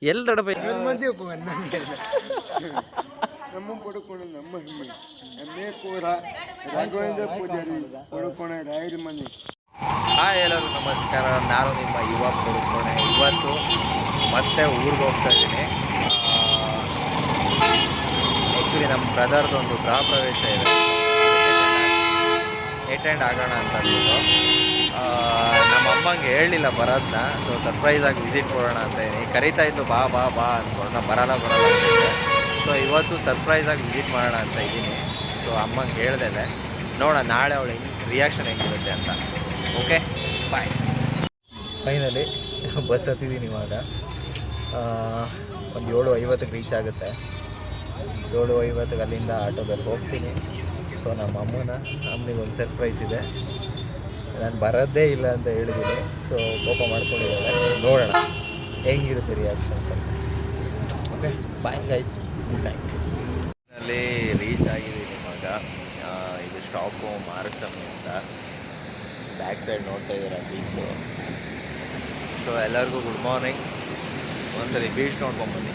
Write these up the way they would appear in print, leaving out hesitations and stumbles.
ಎಲ್ಲಿ ದೊಡ್ಡಪ್ಪ ನಮ್ಮ ಪಡ್ಕೊಂಡು ನಮ್ಮ ಮೇಕೂರ ರಾಘವೇಂದ್ರ ಪೂಜಾರಿ ಪಡ್ಕೋಣ ರಾಯರ ಮನೆ. ಹಾಯ್ ಎಲ್ಲರೂ ನಮಸ್ಕಾರ, ನಾನು ನಿಮ್ಮ ಯುವ ಪಡ್ಕೋಣೆ. ಇವತ್ತು ಮತ್ತೆ ಊರಿಗೆ ಹೋಗ್ತಾ ಇದ್ದೀನಿ. ಆ್ಯಕ್ಚುಲಿ ನಮ್ಮ ಬ್ರದರ್ದೊಂದು ಗೃಹ ಪ್ರವೇಶ ಇದೆ, ಅಟೆಂಡ್ ಆಗೋಣ ಅಂತ ಅಂದ್ಬಿಟ್ಟು ನಮ್ಮ ಅಮ್ಮಂಗೆ ಹೇಳಲಿಲ್ಲ ಬರೋದನ್ನ. ಸೊ ಸರ್ಪ್ರೈಸಾಗಿ ವಿಸಿಟ್ ಕೊಡೋಣ ಅಂತ ಇದೀನಿ. ಕರಿತಾ ಇದ್ದು ಬಾ ಬಾ ಬಾ ಅಂದ್ಕೊಂಡು ನಾ ಬರಲ್ಲ ಅಂತಿದ್ದೆ. ಸೊ ಇವತ್ತು ಸರ್ಪ್ರೈಸಾಗಿ ವಿಸಿಟ್ ಮಾಡೋಣ ಅಂತ ಇದ್ದೀನಿ. ಸೊ ಅಮ್ಮಂಗೆ ಹೇಳ್ದೆ, ನೋಡೋಣ ನಾಳೆ ಅವಳು ರಿಯಾಕ್ಷನ್ ಹೆಂಗಿರುತ್ತೆ ಅಂತ. Okay bye. ಫೈನಲಿ ಬಸ್ ಹತ್ತಿದ್ದೀನಿ. ಇವಾಗ ಒಂದು 7:50ಕ್ಕೆ ರೀಚ್ ಆಗುತ್ತೆ. 7:50ಕ್ಕೆ ಅಲ್ಲಿಂದ ಆಟೋದಲ್ಲಿ ಹೋಗ್ತೀನಿ. ಸೊ ನಮ್ಮ ಅಮ್ಮನಿಗೆ ಒಂದು ಸರ್ಪ್ರೈಸ್ ಇದೆ. ನಾನು ಬರೋದೇ ಇಲ್ಲ ಅಂತ ಹೇಳಿದ್ದೀನಿ. ಸೊ ಕೋಪ ಮಾಡ್ಕೊಂಡಿದ್ದಾಳೆ. ನೋಡೋಣ ಹೆಂಗಿರುತ್ತೆ ರಿಯಾಕ್ಷನ್ಸ್ ಅಂತ. Okay bye guys, good night. ಅಲ್ಲಿ ರೀಚ್ ಆಗಿದ್ದೀನಿ ಇವಾಗ. ಇದು ಸ್ಟಾಪು ಮಾರಸ್ವಾಮಿ ಅಂತ. ಬ್ಯಾಕ್ ಸೈಡ್ ನೋಡ್ತಾ ಇದ್ದೀರಾ ಬೀಚು. ಸೊ ಎಲ್ಲರಿಗೂ ಗುಡ್ ಮಾರ್ನಿಂಗ್. ಒಂದ್ಸರಿ ಬೀಚ್ ನೋಡ್ಕೊಂಬನ್ನಿ.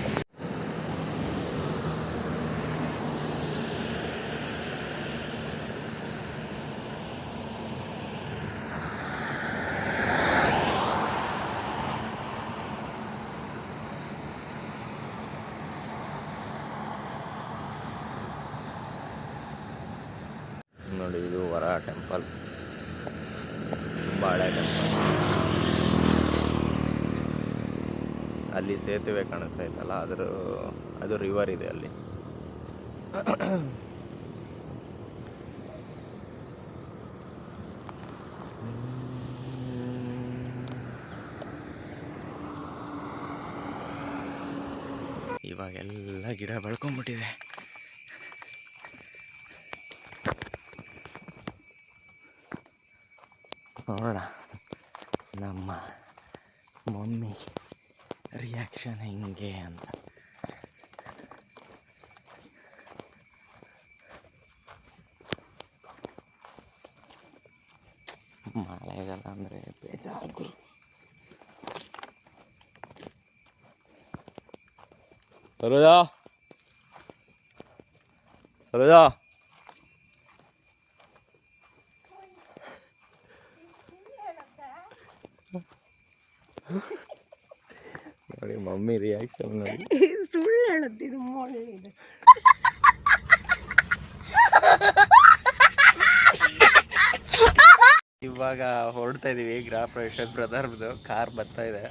ನೋಡಿ, ಇದು ವರ ಟೆಂಪಲ್, ತುಂಬ ಹಳೆ ಟೆಂಪಲ್. ಅಲ್ಲಿ ಸೇತುವೆ ಕಾಣಿಸ್ತಾ ಇತ್ತಲ್ಲ, ಅದು ರಿವರ್ ಇದೆ ಅಲ್ಲಿ. ಇವಾಗೆಲ್ಲ ಗಿಡ ಬೆಳ್ಕೊಂಡ್ಬಿಟ್ಟಿದೆ. ನೋಡೋಣ ನಮ್ಮ ಮಮ್ಮಿ ರಿಯಾಕ್ಷನ್ ಹೆಂಗೆ ಅಂತ. ಮಳೆಗಾಲ ಅಂದರೆ ಬೇಜಾರು. ಸರೋಜಾ ಸರೋಜಾ ನೋಡಿ ಮಮ್ಮಿ ರಿಯಾಕ್ಷನ್ ನೋಡಿ. ಸುಳ್ಳು ಹೇಳುತ್ತಿದ್ದು ಮೊಳ್ಳಿದೆ. ಇವಾಗ ಹೊರಡ್ತಾ ಇದೀವಿ. ಗೃಹ ಪ್ರವೇಶ ಬ್ರದರ್ದು ಕಾರ್ ಬರ್ತಾ ಇದೆ.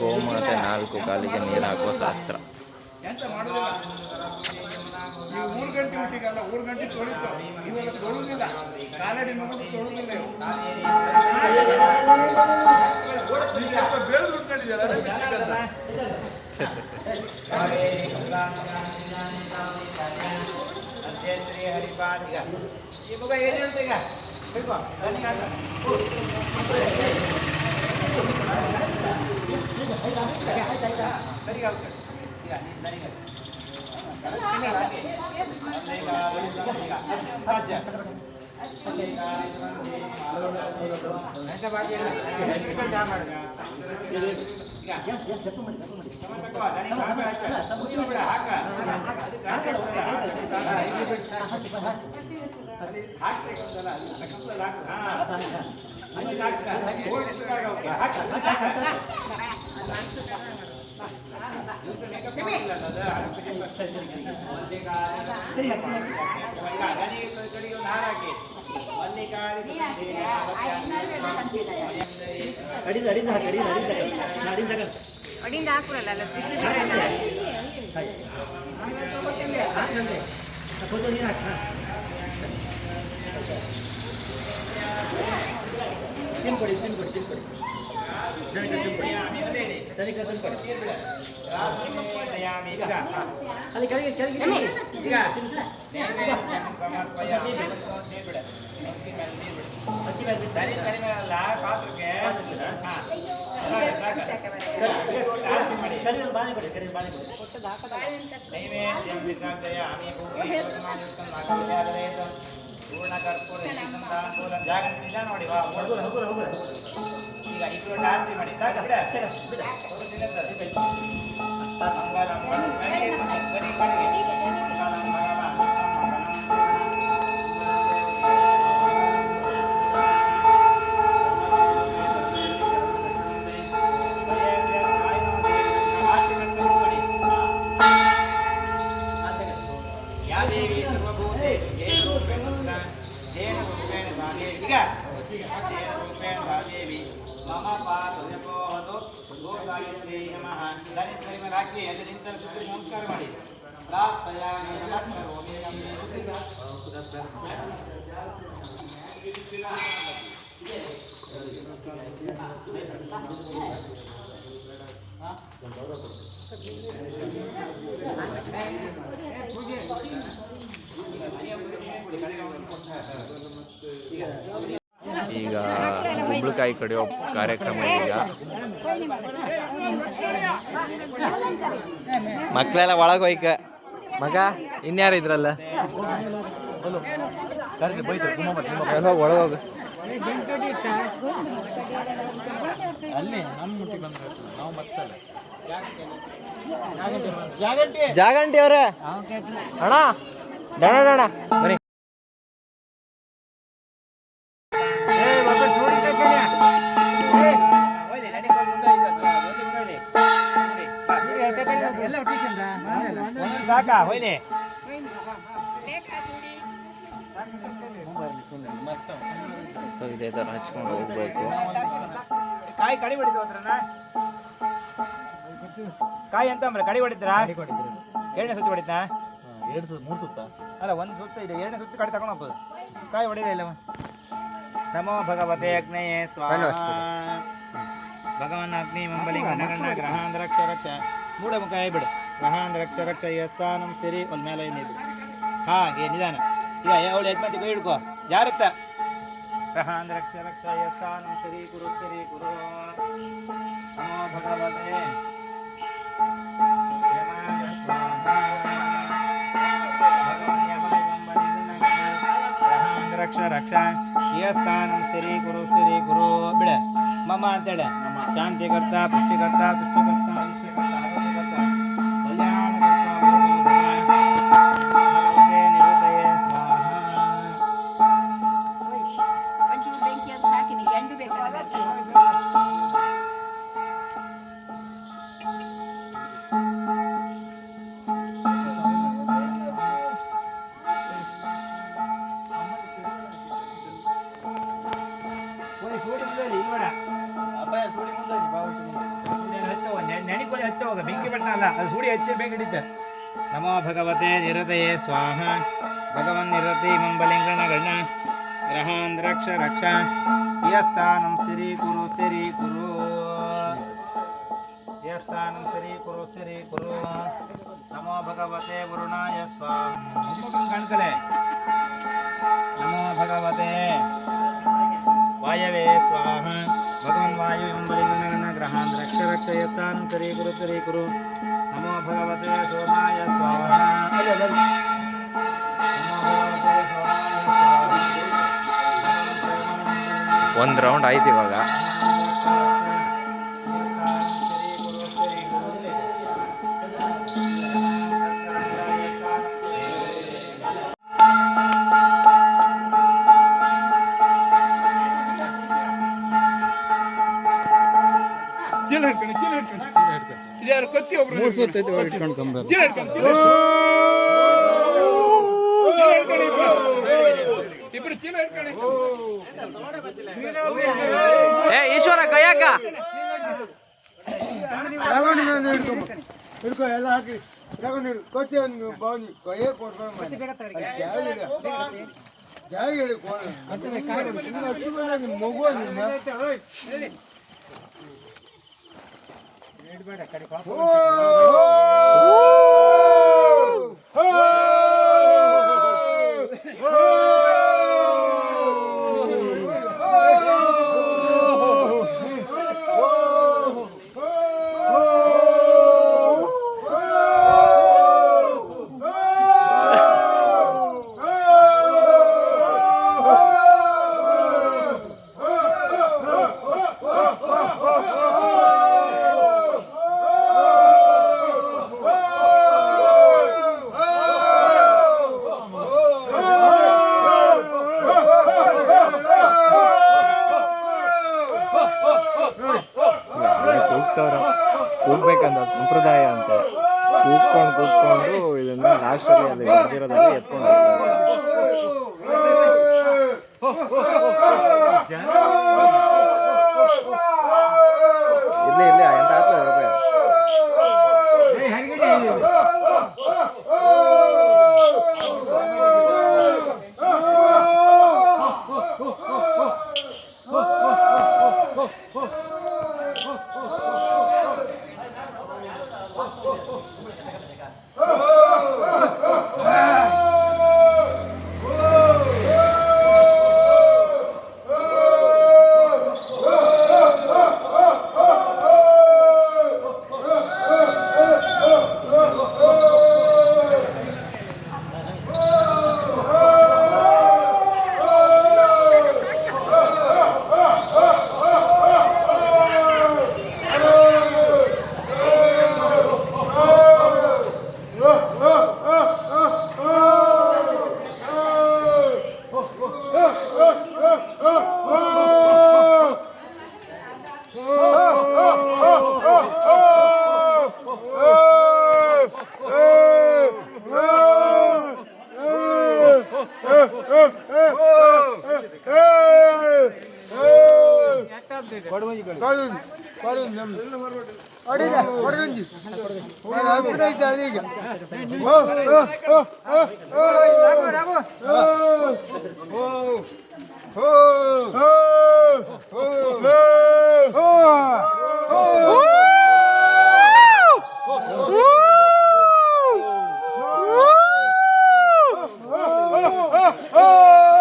ಗೋಮಾತೆ 4 ಕಾಲಿಗೆ ನೀರು ಹಾಕುವ ಶಾಸ್ತ್ರ. ಶ್ರೀ ಹರಿಪಾದಿಗ ಈ ಮಗ ಏನು ಹೇಳ್ತೀಗ ಬೇಕು ರನ್ನಿಂಗ್ ಆಗ ಸರಿ ಆಗುತ್ತೆ ಈಗ ನನಗೆ ರಾಜ್ಯ ಅಡಿಂದ ಹಾಕ್ಬಿಡಲ್ಲ ಅಲ್ಲಿ ಕೆಳಗೆ ಪಾತ್ರಕ್ಕೆ ನೈವೇದ್ಯಂ ವಿಸರ್ಜಯಾಮಿ ಪೂರ್ಣ ಕರ್ಪೂರ ಜಾಗೃತಿ ನಿಧಾನ ನೋಡಿ ವಾ ಈಗ ಇಷ್ಟು ಆರತಿ ಮಾಡಿ ಸಾಕು ಬಿಡ ಹಾಕಿ ಅಲ್ಲಿ ನಿಂತ ಸುತ್ತಿ ನಮಸ್ಕಾರ ಮಾಡಿ ಈಗ ಕುಂಬಳಕಾಯಿ ಕಡಿಯೋ ಕಾರ್ಯಕ್ರಮ. ಈಗ ಮಕ್ಕಳೆಲ್ಲ ಒಳಗೆ ಹೋಯ್ಕ ಮಗ ಇನ್ಯಾರು ಇದ್ರಲ್ಲ ಒಳಗೋಗ ಜಾಗಂಟಿ ಅವ್ರೆ ಅಣ್ಣ ಡಣ ಡಣ ಬನ್ನಿ. ಸಾಕಾ ಹೋಯ್ಲಿ ಸೊ ಇದೇ ಥರ ಹಚ್ಕೊಂಡು ಹೋಗ್ಬೇಕು. ಕಾಯಿ ಕಡಿ ಹೊಡಿತು ಅದ್ರನ್ನ ಕಾಯಿ ಅಂತ ಅಂದ್ರೆ ಕಡಿ ಹೊಡಿತೀರಾ? ಎರಡನೇ ಸುತ್ತು ಹೊಡಿತಾ? 3 ಸುತ್ತ ಅಲ್ಲ, 1 ಸುತ್ತ ಇದೆ. ಎರಡನೇ ಸುತ್ತು ಕಡಿ ತಗೊಂಡು ಹೋಗ್ಬೋದು. ಕಾಯಿ ಹೊಡಿದೆ ಇಲ್ಲವ. ನಮೋ ಭಗವತೆ ಅಗ್ನೇಯೇ ಸ್ವಾಹ. ಭಗವಾನ್ ಅಗ್ನಿ ಮಂಬಲಿಂಗ ನಗಣ್ಣ ಗ್ರಹಾಂಧ ರಕ್ಷ ರಕ್ಷ ಮೂಢ ಮುಖ ಬಿಡು. ಗ್ರಹಾಂಧ ರಕ್ಷ ರಕ್ಷ ಯಸ್ಥಾನಂ ಸಿರಿ ಒಂದು ಮೇಲೆ ಬಿಡು. ಹಾಗೆ ನಿಧಾನ. ಈಗ ಅವಳು ಯಜ್ಮತಿ ಕೈ ಹಿಡ್ಕೋ ಜಾರತ್ತ. ಗ್ರಹಾಂಧ ರಕ್ಷ ರಕ್ಷ ಯಸ್ಥಾನಂ ಸಿರಿ ಕುರು ನಮೋ ಭಗವತೆ ರಕ್ಷ ರಕ್ಷ ಯಸ್ಥಾನಂ ಸಿರಿ ಗುರು ಬಿಡ ಮಮ ಅಂತೇಳಿ. ಶಾಂತಿಕರ್ತ ಪುಷ್ಟಿಕರ್ತ ತುಷ್ಟಿಕರ್ತ ವಿಷಯಕರ್ತ ಆರೋಗ್ಯಕರ್ತ ಕಲ್ಯಾಣಕರ್ತ ಭಗವತೆ ನಿರುತಯೇ ಸ್ವಾಹ. ಒಂಚೂರು ಬೆಂಕಿ ಅಂತ ಹಾಕಿನಿ ಎಂಡು ಬೇಕಾದ್ರೆ ಸೂಡಿ ಮುಂದೆ ಇಲ್ಬೇಡ ನೆನಿಕೊಳ್ಳಿ ಹಚ್ಚ ಹೋಗ ಬೆಂಕಿ ಬೆಟ್ಟ ಅಲ್ಲ ಅದು ಸೂಡಿ ಹಚ್ಚಿ ಬೆಂಕಿ ಹಿಡಿತ ನಮೋ ಭಗವತೆ ನಿರತಯೇ ಸ್ವಾಹ ಭಗವನ್ ನಿರತಿ ಮಂಬಲಿಂಗಣ ಗಣ ಗ್ರಹಾನ್ ರಕ್ಷ ರಕ್ಷ ಯಸ್ಥಾನಂ ಸ್ಥಿರೀ ಕುರು ಯಸ್ಥಾನಂ ಸ್ಥಿರೀ ಕುರು ನಮೋ ಭಗವತೆ ವರುಣಾಯ ಸ್ವಾಹ ಕಾಣ್ಕಲೆ ನಮೋ ಭಗವತೆ ವಾಯವೇ ಸ್ವಾಹ ಭಗವನ್ ವಾಯು ಎಂಬಲಿಂಗನ ಗ್ರಹಾನ್ ರಕ್ಷ ರಕ್ಷ ಯಸ್ಥಾನಂ ಸ್ಥಿರೀ ಕುರು ನಮೋ ಭಗವತೆ ಸೋಮಾಯ ಸ್ವಾಹ ನಮೋ ಭಗವತೆ ಸೋಮಾಯ ಸ್ವಾಹ ಒಂದು ರೌಂಡ್ ಆಯ್ತು ಇವಾಗ. ಈಶ್ವರ ಕೈಯಾಕ ಹಿಡ್ಕೊ ಎಲ್ಲ ಹಾಕಿ ತಗೊಂಡು ಕೊತ್ತಿ ಒಂದು ಬಾವನಿ ಕೊಯ್ಯ ಕೊಡ್ಕೊಂಡು ಜಾಗ ಹೇಳಿ ಮಗು ಕೂಗ್ಬೇಕಂತ ಸಂಪ್ರದಾಯ ಅಂತೆ. ಕೂಗ್ಕೊಂಡು ಇದನ್ನ ಲಾಸ್ಟಲ್ಲಿ ಅಲ್ಲಿ ಹೊಡೆದಿರೋದನ್ನ ಎತ್ಕೊಂಡು ಇಲ್ಲಿ ಎಂಟ ರೂಪಾಯಿ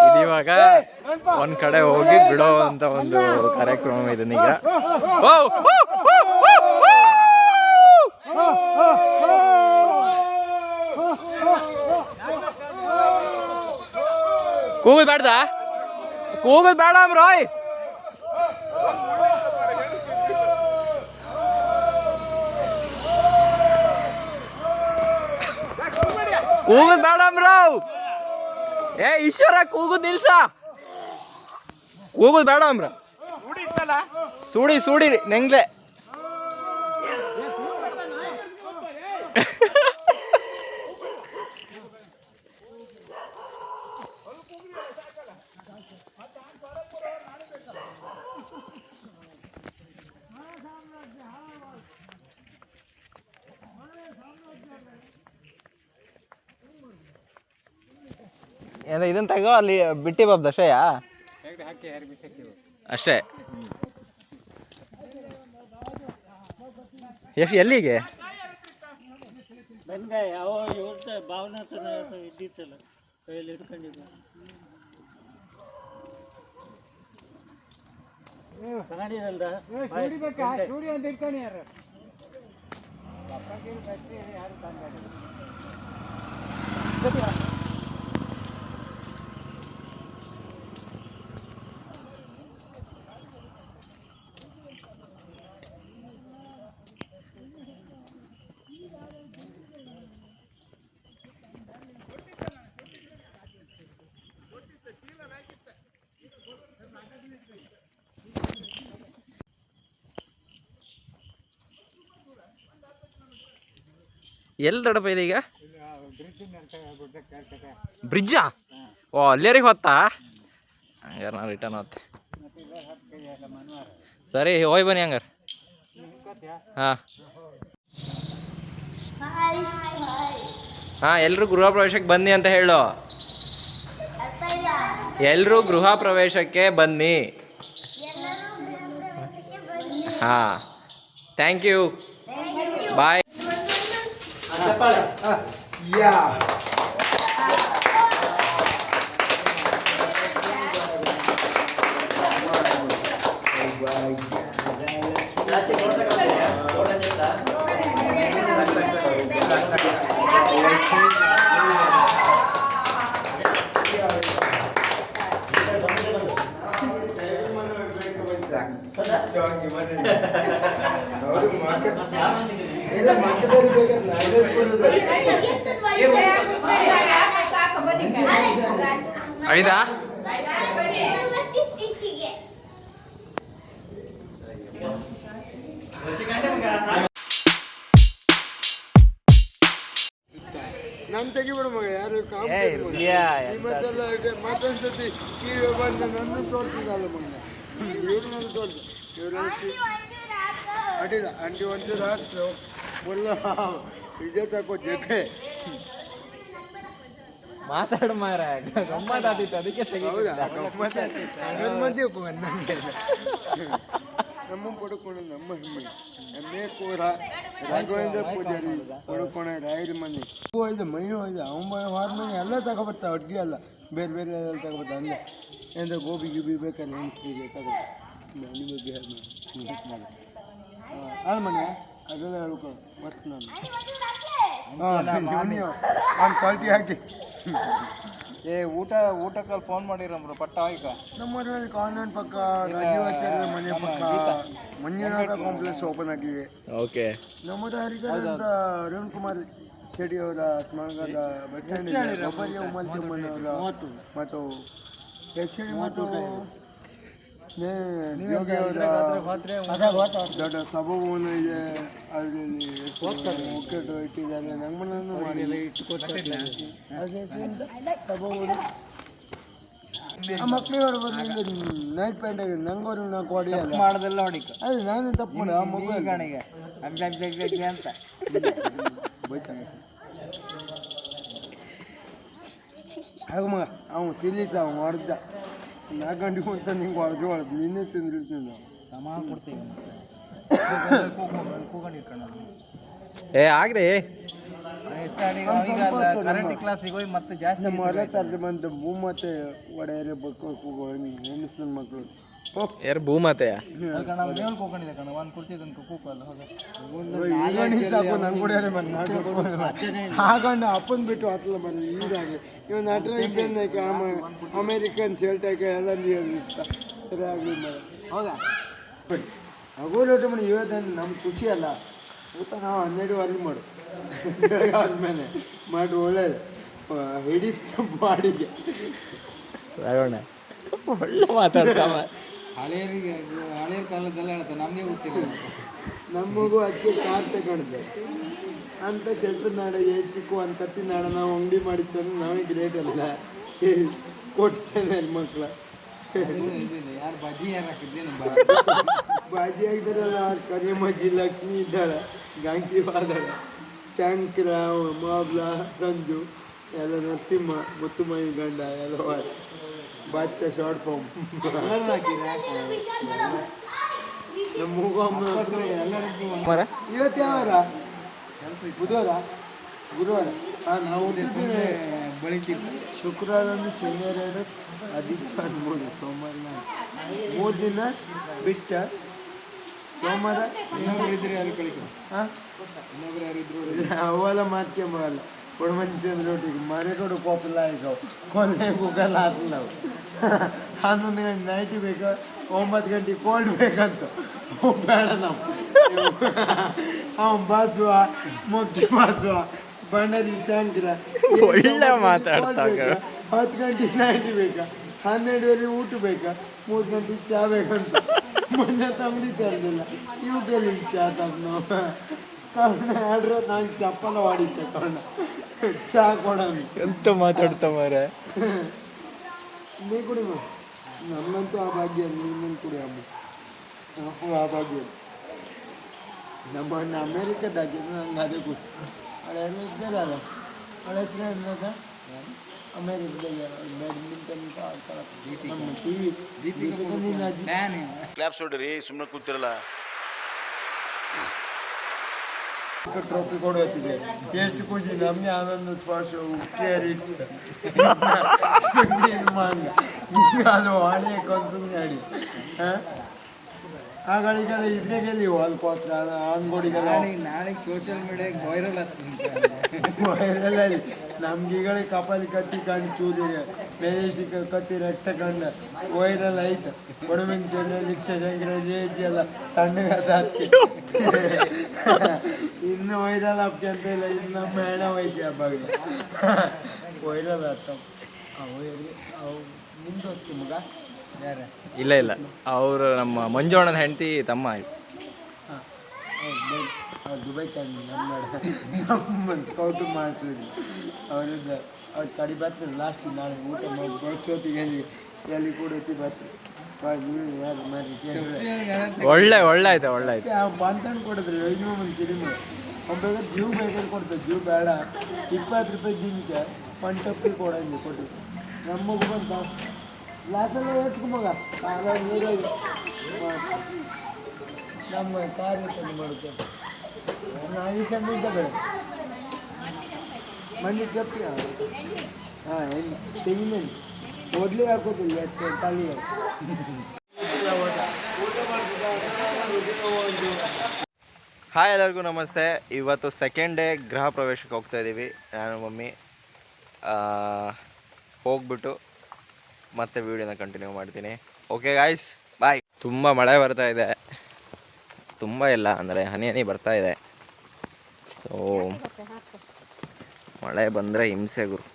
ಇದಿವಾಗ ಒಂದ್ ಕಡೆ ಹೋಗಿ ಬಿಡೋ ಅಂತ ಒಂದು ಕಾರ್ಯಕ್ರಮ ಇದನ್ನೀಗ. ಕೂಗುದ್ ಬೇಡ್ದ ಕೂಗುದ್ ಬೇಡ ರಾಯ್ ಕೂಗುದ್ ಬೇಡ ರಾವ್ ಏ ಈಶ್ವರ ಕೂಗುದ್ ನಿಲ್ಸ ಕೂಗುದ್ ಬೇಡ ಅಮ್ರ ಸೂಡಿ ನೆಂಗ್ಲೆ ಏನ ಇದನ್ನ ತಗೋ ಅಲ್ಲಿ ಬಿಟ್ಟಿ ಬಾಬ್ದು ಅಷ್ಟೇಯಾ ಅಷ್ಟೇ ಎಷ್ಟು ಎಲ್ಲಿಗೆ ಬೆಂಗಾಯ ಅವ ಇವ್ರ ಭಾವನಾ ಇದ್ದಿತ್ತಲ್ಲ ಕೈಯಲ್ಲಿ ಹಿಡ್ಕೊಂಡಿದ್ದ ಕನ್ನಡಿರಲ್ದ ಸ್ಟೂಡಿಯೋ ಅಂತ ಇಟ್ಕೊಂಡು ಯಾರು ಎಲ್ಲಿ ದೊಡ್ಡಪ್ಪ ಇದೆ ಈಗ ಬ್ರಿಡ್ಜಾ ಓ ಅಲ್ಲೇರಿಗೆ ಹೊತ್ತಾ ಹಂಗಾರೆ ನಾನು ರಿಟರ್ನ್ ಹೋಗ್ತೆ ಸರಿ ಹೋಯ್ ಬನ್ನಿ ಹಂಗಾರೆ ಹಾಂ ಹಾಂ ಎಲ್ಲರೂ ಗೃಹ ಪ್ರವೇಶಕ್ಕೆ ಬನ್ನಿ ಅಂತ ಹೇಳು ಎಲ್ಲರೂ ಗೃಹ ಪ್ರವೇಶಕ್ಕೆ ಬನ್ನಿ ಹಾಂ ಥ್ಯಾಂಕ್ ಯು ಬಾಯ್ ಐದಾ ನಾನು ತೆಗಿಬಿಡು ಮಗ ಯಾರು ಮತ್ತೆಲ್ಲ ಮತ್ತೊಂದ್ಸತಿ ಟಿವಿ ಬಂದು ನನ್ನ ತೋರಿಸಿದಲ್ಲ ಮಗ ಇವ್ರು ನನ್ನ ತೋರಿಸಿ ಇವ್ರು ಅಡ್ಡಿಲ್ಲ ಆಂಟಿ ಒಂಚೂರು ಹಾಕ್ಸು ಫುಲ್ಲ ಇದೇ ತಕೋ ಜೊತೆ ಮಾತಾಡು ಮಾರ ಗಮ್ಮತ್ತಾದಿತ್ತು ಅದಕ್ಕೆ ಹೌದಾ ಮಧ್ಯೆ ನನಗೆ ನಮ್ಮ ಪಡ್ಕೊಂಡು ನಮ್ಮ ಹಿಮ್ಮೆ ಎಮ್ಮೆ ಕೂರ ರಾಘವೇಂದ್ರ ಪೂಜಾರಿ ಪಡ್ಕೊಣ ರಾಯರ ಮನೆ ಹೋಯ್ದು ಮೈ ಹೋಯ್ದು ಅವನ ವಾರ ಮನೆ ಎಲ್ಲ ತಗೊಬರ್ತಾವೆ ಅಡ್ಗೆ ಎಲ್ಲ ಬೇರೆ ಬೇರೆ ಎಲ್ಲ ತಗೊಬರ್ತಾವೆ ಅಂದರೆ ಅಂದರೆ ಗೋಬಿ ಗಿಬಿ ಬೇಕಲ್ಲ ಹೆಂಗ್ಸ್ರಿಗೆ ತಗೋ ನಿಮಗೆ ಅಲ್ಲ ಮನೆ ಅದೆಲ್ಲ ಹೇಳ್ಕೊ ಮತ್ತೆ ನಾನು ಅವ್ನು ಕ್ವಾಲಿಟಿ ಹಾಕಿ ಊಟಕ್ಕಲ್ಲಿ ಫೋನ್ ಮಾಡಿರಮ್ರು ಪಟ್ಟ ಈಗ ನಮ್ಮೂರಲ್ಲಿ ಕಾನ್ವೆಂಟ್ ಪಕ್ಕ ರಾಜೀವಾಚಾರ್ಯ ಮನೆ ಪಕ್ಕ ಮಂಜುನಾಥ ಕಾಂಪ್ಲೆಕ್ಸ್ ಓಪನ್ ಆಗಿದೆ. ಓಕೆ. ನಮ್ಮೂರ ಹರಿಕಲ್ ಅಂತ ಅರುಣ್ ಕುಮಾರ್ ಶೆಟ್ಟಿ ಅವರ ಸ್ಮರಣದ ಬಸ್ ಸ್ಟ್ಯಾಂಡ್ ಒಬ್ಬರಿಗೆ ಉಮ್ಮಲ್ತಿಮ್ಮನವರ ಮತ್ತು ಯಕ್ಷಿಣಿ ಮತ್ತು ದೊಡ್ಡ ಸಭಾಭವನ ಇದೆ. ಅದರಲ್ಲಿ ಮುಖ್ಯಟ್ಟು ಇಟ್ಟಿದ್ದಾರೆ. ನಮ್ಮನ್ನು ಮಾಡಿ ಸಭಾಭವನ ಆ ಮಕ್ಕಳಿವರು ಬಂದು ನೈಟ್ ಪ್ಯಾಂಟ್ ಆಗಿದೆ. ನಂಗವರು ನಾ ಕೊಡಿ ಅಲ್ಲ ಮಾಡೋದೆಲ್ಲ ಹೊಡಿಕ ಅದು ನಾನೇ ತಪ್ಪು ಮಾಡಿ ಆ ಮಗು ಗಾಣಿಗೆ ಅಂತ ಬೈತಾನೆ. ಆಗ ಮಗ ಅವನು ಸಿಲೀಸ್ ಅವ ಹೊಡೆದ 4 ಗಂಟೆಗೆ ಅಂತ ನಿಂಗೆ ಹೊಡೆದು ನಿನ್ನೆ ತಿಂದಿರ್ತೀನಿ ನಾವು ಸಮಾನ ಕೊಡ್ತೀವಿ. ಏ ಆಗ್ರಿ ಕರೆಂಟ್ ಕ್ಲಾಸಿಗೆ ಹೋಗಿ ಮತ್ತೆ ಜಾಸ್ತಿ ನಮ್ಮ ಹೊರ ತರ್ಜಮಂತ ಭೂಮತೆ ಒಡೆಯರೆ ಬಕ್ಕು ಹೆಣ್ಣು ಮಕ್ಕಳು ಯಾರು ಭೂಮಾತೆಯ ಸಾಕು ನಂಗೆ ಕೂಡ ಹಾಗಂಡು ಅಪ್ಪನ ಬಿಟ್ಟು ಹತ್ತಲ ಬಂದು ಈಗಾಗಲಿ ಇವನು ಅಟ್ರಾಕ್ ಅಮೇರಿಕನ್ ಶರ್ಟಾಕ ಎಲ್ಲ ಸರಿ ಆಗಲಿ ಹೌದಾ ಆಗೋಲು ಊಟ ಮಾಡಿ ಇವತ್ತೇನು ನಮ್ಗೆ ಖುಷಿ ಅಲ್ಲ ಊಟ ನಾವು 12 ಅಲ್ಲಿ ಮಾಡು ಆದ್ಮೇಲೆ ಮಾಡಿ ಒಳ್ಳೇದು ಹಿಡಿತು ಬಾಡಿಗೆ ಒಳ್ಳೆ ಮಾತಾಡ್ತಾವ. ಹಳೆಯ ಕಾಲದೆಲ್ಲ ಹೇಳ್ತಾರೆ ನಮಗೆ ಗೊತ್ತಿಲ್ಲ. ನಮಗೂ ಅದಕ್ಕೆ ಕಾರ್ ತಗೊಂಡಿದ್ದೆ ಅಂತ ಶೆಲ್ಟ್ ನಾಡ ಚಿಕ್ಕು ಒಂದು ಕತ್ತಿ ನಾಡ ನಾವು ಅಂಗಡಿ ಮಾಡಿತ್ತಂದ್ರೆ ನಾವೇ ಗ್ರೇಟ್ ಅಲ್ಲ ಕೊಡ್ತೇನೆ ಹೆಣ್ಮಕ್ಳ ಯಾರು ಬಜ್ಜಿ ಯಾರು ಹಾಕಿದ್ದೇನೆ ಬಾಜಿ ಆಗಿದ್ದಾರಲ್ಲ ಕರಿಮಜ್ಜಿ ಲಕ್ಷ್ಮಿ ಇದ್ದಾಳೆ ಗಾಂಕಿ ಬಾದಾಳ ಶಂಕರ ಮಾಬ್ಲ ಸಂಜು ಎಲ್ಲ ನರಸಿಂಹ ಮುತ್ತುಮೈ ಗಂಡ ಎಲ್ಲ ಬಾಚ ಶಾರ್ಟ್ ಫಾರ್ಮ್ ನಮ್ಮ ಮೂಗಮ್ಮ ಇವತ್ತು ಯಾವಾರ ಬುಧವಾರ ಗುರುವಾರ ನಾವು ಬೆಳಿಗ್ಗೆ ಶುಕ್ರವಾರ ಒಂದು ಶನಿವಾರ 2 ಆದಿತ್ಯವಾರ 3 ಸೋಮವಾರ 4 3 ದಿನ ಬಿಟ್ಟ ಸೋಮವಾರ ಇನ್ನೊಬ್ರು ಯಾರು ಕಳಿತು ಇನ್ನೊಬ್ರು ಯಾರಿದ್ರು ಅವೆಲ್ಲ ಮಾತ್ಕೊಂಬಲ್ಲ ಕೊಡಮಂಚಂದ್ರ ಒಟ್ಟಿಗೆ ಮನೆ ಕೊಡು ಕೋಪಲ್ಲ ಆಯ್ತು ಕೊನೆ ಕೂಗಲ್ಲ ಆತು ನಾವು 11 ಗಂಟೆ ನೈಟ್ ಬೇಕು 9 ಗಂಟೆಗೆ ಕೋಲ್ಡ್ ಬೇಕಂತ ಬೇಡ ನಾವು ಬಾಸುವ ಮೊಕ್ಕಿ ಬಾಸುವ ಬಣ್ಣದಿ ಶಂಕರ ಒಳ್ಳೆ ಮಾತಾಡ್ತಾಗ 10 ಗಂಟೆಗೆ ನೈಟ್ ಬೇಕಾ 12 ಊಟ ಬೇಕಾ 3 ಗಂಟೆಗೆ ಚಹಾ ಬೇಕಂತ ಮುಂದೆ ತಂಗಡಿ ತರಲಿಲ್ಲ ಇವುಗಳಲ್ಲಿ ಚಹಾ ತಂದು ಕರ್ಣ ಆಡ್ರೆ ನಂಗೆ ಚಪ್ಪಲ ಹೊಡಿತೆ ಕರ್ಣ ಚಹಾ ಕೊಡೋಣ ಎಂತ ಮಾತಾಡ್ತಾ ಮಾರೆ ನೀ ಕುಡಿ ನಮ್ಮಂತೂ ಆ ಭಾಗ್ಯ ನೀನು ಕುಡಿ ಅಮ್ಮ ಆ ಭಾಗ್ಯ ನಮ್ಮ ಅಣ್ಣ ಅಮೇರಿಕದಾಗಿದ್ದು ನಂಗೆ ಅದೇ ಖುಷಿ ಅವಳ ಇದ್ದಾರಲ್ಲ ಅವಳ ಹೆಸರು ಅನ್ನೋದ ಅಮೇರಿಕದಾಗ ಬ್ಯಾಡ್ಮಿಂಟನ್ ನಮ್ಮ ಟಿ ವಿ ಕ್ಲಾಪ್ಸ್ ಹೊಡ್ರಿ ಸುಮ್ಮನೆ ಕೂತಿರಲ್ಲ ಟ್ರೋಫಿ ಕೊಡುತ್ತಿದೆ ಎಷ್ಟು ಖುಷಿ ನಮಗೆ ಆನಂದ ಸ್ಪರ್ಶ ಉಕ್ಕೇರಿ ಅದು ಹಾಡಿ ಸುಮ್ಮನೆ ಹಾಡಿ ಆ ಗಳಿಗೆಲ್ಲ ಇದ್ರಾಗೆಲ್ಲಿ ಹೊಲ್ಕೋತ್ರ ಅಂಗಡಿಗೆಲ್ಲ ನಾಳೆ ಸೋಷಿಯಲ್ ಮೀಡಿಯಾಗೆ ವೈರಲ್ ವೈರಲ್ ನಮ್ಗೆ ಈಗಲೇ ಕಪಾಲಿ ಕತ್ತಿ ಕಂಡು ಚೂರಿಗೆ ಮೇಲೇಶಿಕ ಕತ್ತಿ ರಕ್ತ ಕಂಡು ವೈರಲ್ ಆಯ್ತು ಕೊಡಮನ್ ಚೆನ್ನ ರಿಕ್ಷಾ ಶಂಕರ ಜೇಜಿ ಎಲ್ಲ ತಣ್ಣಗಾದ ಇನ್ನು ವೈರಲ್ ಆಗ್ತಂತ ಇಲ್ಲ ಇನ್ನು ನಮ್ಮ ಹೆಣ ಹೋಯ್ತು ಹಬ್ಬ ವೈರಲ್ ಆಗ್ತಾವ ಅವು ನಿಮ್ದು ವಸ್ತು ಮಗ ಯಾರ ಇಲ್ಲ ಇಲ್ಲ ಅವರು ನಮ್ಮ ಮಂಜುಣ್ಣನ ಹೆಂಡತಿ ತಮ್ಮ ಆಯ್ತು ಅವ್ರು ದುಬೈ ಕಂಡು ನಮ್ಮ ಸ್ಕೌಟು ಮಾಡ್ತಿದ್ರು ಅವರಿಂದ ಅವ್ರು ಕಡಿ ಬರ್ತಾರೆ ಲಾಸ್ಟ್ ನಾಳೆ ಊಟ ಮಾಡಿ ವರ್ಷೋತಿಗೆ ಎಲ್ಲಿ ಕೂಡ ಎತ್ತಿ ಬರ್ತಾರೆ ನೀವು ಯಾರು ಮಾಡಿ ಒಳ್ಳೆ ಆಯ್ತು ಬಂತಂಡು ಕೊಡಿದ್ರಿ ಯಜಮಾನ್ ಕಿರಿಮೆ ಒಬ್ಬ ಜೀವ ಬೇಕಾದ್ರೆ ಕೊಡ್ತಾರೆ ಜೀವ ಬೇಡ 20 ರೂಪಾಯಿ ದಿನಕ್ಕೆ 1 ಟಪ್ಪಿ ಕೊಡಂಗೆ ಕೊಟ್ಟು ನಮ್ಮಗೂ ಬಂತ ಗ್ಲಾಸೆಲ್ಲ ಹೆಚ್ಕೊಂಬಗ ನೀರಾಗಿ ನಮ್ಮ ಕಾರ್ಯ ತಂದು ಮಾಡುತ್ತೆ ನಾನು ಸಣ್ಣ ಬೇಡ ಮಣ್ಣಿ ಟಪ್ಪಿ ಹಾಂ ತೆಂಗಿನ ಒಡ್ಲಿ ಹಾಕೋದಿಲ್ಲ ತಳಿ ಹಾಯ್ ಎಲ್ಲರಿಗೂ ನಮಸ್ತೆ. ಇವತ್ತು ಸೆಕೆಂಡ್ ಡೇ ಗೃಹ ಪ್ರವೇಶಕ್ಕೆ ಹೋಗ್ತಾ ಇದ್ದೀವಿ ನಾನು ಮಮ್ಮಿ. ಹೋಗ್ಬಿಟ್ಟು ಮತ್ತೆ ವೀಡಿಯೋನ ಕಂಟಿನ್ಯೂ ಮಾಡ್ತೀನಿ. ಓಕೆ ಗಾಯ್ಸ್, ಬಾಯ್. ತುಂಬ ಮಳೆ ಬರ್ತಾ ಇದೆ, ತುಂಬ ಇಲ್ಲ ಅಂದರೆ ಹನಿ ಬರ್ತಾ ಇದೆ. ಸೊ ಮಳೆ ಬಂದರೆ ಹಿಂಸೆ ಗುರು.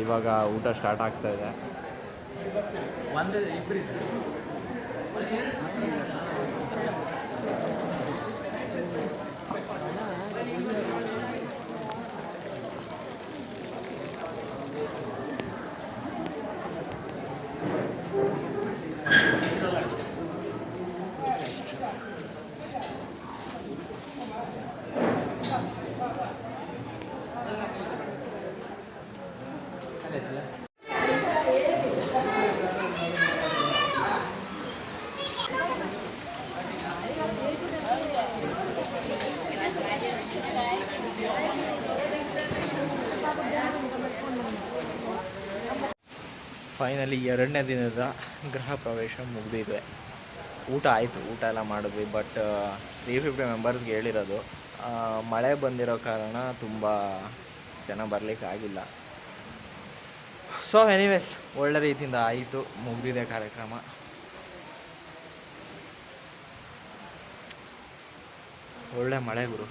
ಇವಾಗ ಊಟ ಸ್ಟಾರ್ಟ್ ಆಗ್ತಾ ಇದೆ. ಫೈನಲಿ 2ನೇ ದಿನದ ಗೃಹ ಪ್ರವೇಶ ಮುಗಿದಿದೆ. ಊಟ ಆಯಿತು, ಊಟ ಎಲ್ಲ ಮಾಡಿದ್ವಿ. ಬಟ್ 350 ಮೆಂಬರ್ಸ್ಗೆ ಹೇಳಿರೋದು. ಮಳೆ ಬಂದಿರೋ ಕಾರಣ ತುಂಬ ಜನ ಬರಲಿಕ್ಕೆ ಆಗಿಲ್ಲ. ಸೊ ಎನಿವೇಸ್ ಒಳ್ಳೆ ರೀತಿಯಿಂದ ಆಯಿತು, ಮುಗಿದಿದೆ ಕಾರ್ಯಕ್ರಮ. ಒಳ್ಳೆ ಮಳೆ ಗುರು.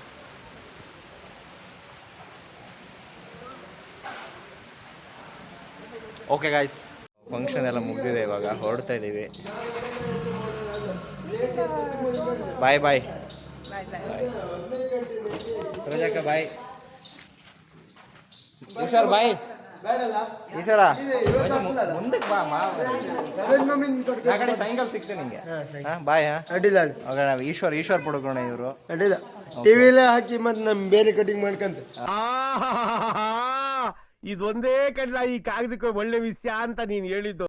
ಓಕೆ ಗಾಯ್ಸ್, ಫಂಕ್ಷನ್ ಎಲ್ಲ ಮುಗಿದಿದೆ, ಇವಾಗ ಹೊರಡ್ತಾ ಇದ್ದೀವಿ. ಬಾಯ್ ಬಾಯ್ ರೋಜಕ್ಕ, ಬಾಯ್. ಈಶ್ವರ್ ಬಾಯ್. ಈಶ್ವರ ಮುಂದಕ್ಕೆ ಬಾ, ಸಾಯಂಕಾಲ ಸಿಗ್ತೇನೆ ನಿಂಗೆ. ಬಾಯ್. ಅಡ್ಡಿಲ್ಲ ನಾವು ಈಶ್ವರ್ ಪಡ್ಕೋಣ. ಇವರು ಅಡ್ಡಿಲ್ಲ, ಟಿವಿಲೇ ಹಾಕಿ ಮತ್ತೆ ನಮ್ ಬೇರೆ ಕಟಿಂಗ್ ಮಾಡ್ಕಂತ. ಇದೊಂದೇ ಕಡ್ಲ ಈ ಕಾಗದಕ್ಕೆ ಒಳ್ಳೆ ವಿಷಯ ಅಂತ ನೀನು ಹೇಳಿದ್ದು.